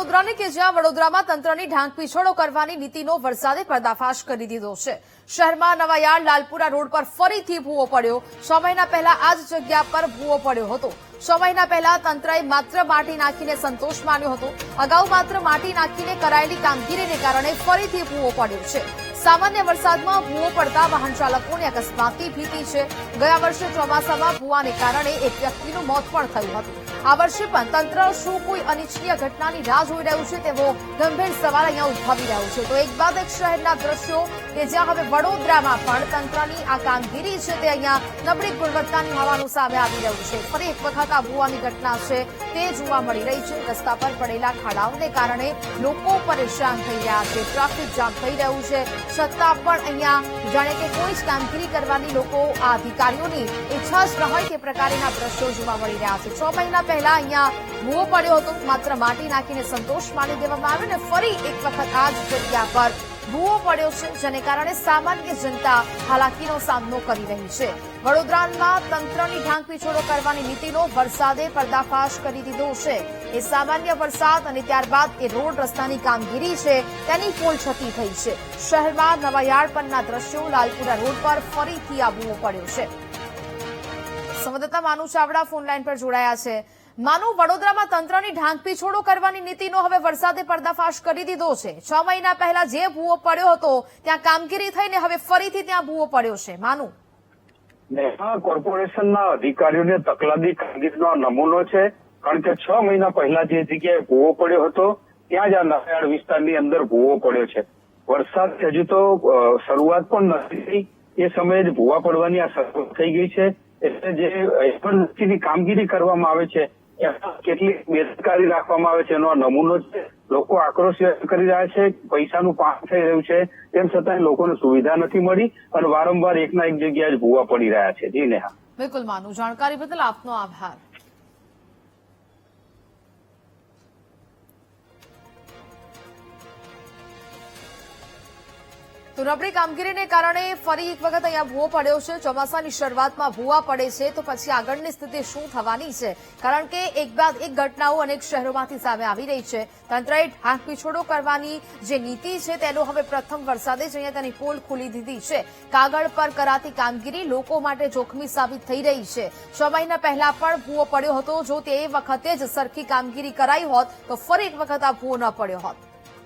વડોદરાની કે જ્યાં વડોદરામાં તંત્રની ઢાંક પીછોડો કરવાની નીતિનો વરસાદે પર્દાફાશ કરી દીધો છે। શહેરમાં નવાયાર્ડ લાલપુરા રોડ પર ફરીથી ભૂવો પડ્યો। 6 મહિના પહેલા આ જ જગ્યા પર ભૂવો પડ્યો હતો। 6 મહિના પહેલા તંત્રએ માત્ર માટી નાખીને સંતોષ માન્યો હતો। અગાઉ માત્ર માટી નાખીને કરાયેલી કામગીરીને કારણે ફરીથી ભૂવો પડ્યો છે। સામાન્ય વરસાદમાં ભૂવો પડતા વાહન ચાલકોને અકસ્માતની ભીતિ છે। ગયા વર્ષે ચોમાસામાં ભૂવાને કારણે એક વ્યક્તિનું મોત પણ થયું હતું। આ વર્ષે પણ તંત્ર શું કોઈ અનિચ્છનીય ઘટનાની રાહ જોઈ રહ્યું છે તેવો ગંભીર સવાલ અહીંયા ઉદ્ભવી રહ્યો છે। તો એક બાદ એક શહેરના દ્રશ્યો કે જ્યાં હવે વડોદરામાં પણ તંત્રની આ કામગીરી છે તે અહીંયા નબળી ગુણવત્તાની હોવાનું સામે આવી રહ્યું છે। ફરી એક વખત આ ભૂવાની ઘટના છે તે જોવા મળી રહી છે। રસ્તા પર પડેલા ખાડાઓને કારણે લોકો પરેશાન થઈ રહ્યા છે। ટ્રાફિક જામ થઈ રહ્યું છે, છતાં પણ અહીંયા જાણે કે કોઈ જ કામગીરી કરવાની લોકો આ અધિકારીઓની ઈચ્છા જ ન હોય તે પ્રકારના દ્રશ્યો જોવા મળી રહ્યા છે। 6 મહિના પહેલા અહીંયા ભૂવો પડ્યો હતો, માત્ર માટી નાખીને સંતોષ માની દેવામાં આવ્યો ને ફરી એક વખત આ જ જગ્યા પર ભૂવો પડ્યો છે, જેને કારણે સામાન્ય જનતા હાલાકીનો સામનો કરી રહી છે। વડોદરામાં તંત્રની ઢાંક પીછોડો કરવાની નીતિનો વરસાદે પર્દાફાશ કરી દીધો છે। એ સામાન્ય વરસાદ અને ત્યારબાદ એ રોડ રસ્તાની કામગીરી છે તેની પોલછતી થઈ છે। શહેરમાં નવાયાર્ડ પરના દ્રશ્યો, લાલપુરા રોડ પર ફરીથી આ ભૂવો પડ્યો છે। સંવાદદાતા માનુ ચાવડા ફોનલાઈન પર જોડાયા છે। માનુ, વડોદરામાં તંત્રની ઢાંક પીછોડો કરવાની નીતિનો હવે વરસાદે પર્દાફાશ કરી દીધો છે। 6 મહિના પહેલા જે ભૂવો પડ્યો હતો ત્યાં કામગીરી થઈને હવે ફરીથી ત્યાં ભૂવો પડ્યો છે। માનુ, કોર્પોરેશનના અધિકારીઓને તકલાદી કામગીરીનો નમૂનો છે, કારણ કે 6 મહિના પહેલા જે જગ્યાએ ભૂવો પડ્યો હતો ત્યાં જ આ નવાયાર્ડ વિસ્તારની અંદર ભૂવો પડ્યો છે। વરસાદ હજુ તો શરૂઆત પણ નથી થઈ, એ સમયે જ ભૂવા પડવાની આ શરૂઆત થઈ ગઈ છે। એટલે જે ઇમરજન્સીની કામગીરી કરવામાં આવે છે એમાં કેટલી બેદરકારી રાખવામાં આવે છે એનો નમૂનો છે। લોકો આક્રોશ વ્યક્ત કરી રહ્યા છે, પૈસાનું પાન થઈ રહ્યું છે, તેમ છતાં લોકોને સુવિધા નથી મળી અને વારંવાર એકના એક જગ્યાએ જ ભૂવા પડી રહ્યા છે। જી નેહા। બિલકુલ માનુ, જાણકારી બદલ આપનો આભાર। તો નબળી કામગીરીને કારણે ફરી એક વખત અહીંયા ભૂવો પડ્યો છે। ચોમાસાની શરૂઆતમાં ભૂવા પડે છે તો પછી આગળની સ્થિતિ શું થવાની છે, કારણ કે એક બાદ એક ઘટનાઓ અનેક શહેરોમાંથી સામે આવી રહી છે। તંત્રએ ઢાંક પીછોડો કરવાની જે નીતિ છે તેનો હવે પ્રથમ વરસાદે જ અહીંયા તેની પોલ ખોલી દીધી છે। કાગળ પર કરાતી કામગીરી લોકો માટે જોખમી સાબિત થઈ રહી છે। 6 મહિના પહેલા પણ ભૂવો પડ્યો હતો, જો તે વખતે જ સરખી કામગીરી કરાઈ હોત તો ફરી એક વખત આ ભૂવો ન પડ્યો હોત।